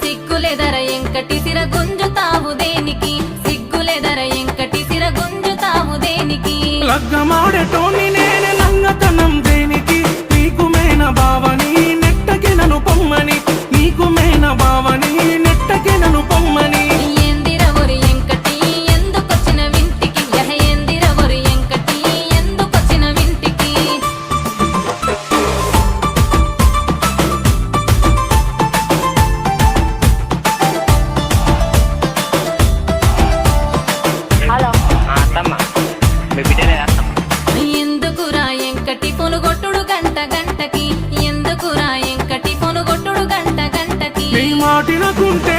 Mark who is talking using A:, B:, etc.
A: సిగ్గులేదర ఎంకటి సిర గుంజుతావు దేనికి సిగ్గులేదర ఎంకటి సిర గుంజుతావు దేనికి
B: లగ్గమాడటోని నేను లంగతనం దేనికి నీకు మేన బావని నెట్టకి నన్ను పొమ్మని నీకు మేన బావని నెట్టకి నన్ను పొమ్మని
A: ఎందిరవరు ఎంకటి ఎందుకొచ్చిన వింటికి యహ ఎందిరవరు ఎంకటి ఎందుకొచ్చిన వింటికి
C: హలో
D: అత్తమ్మ మీ బిడ్డలే అత్తమ్మ
A: ఎందుకురా ఎంకటి పొనుగొట్టుడు గంట గంటకి ఎందుకురా ఎంకటి పొనుగొట్టుడు గంట గంటకి
B: నీ మాటినకుంటే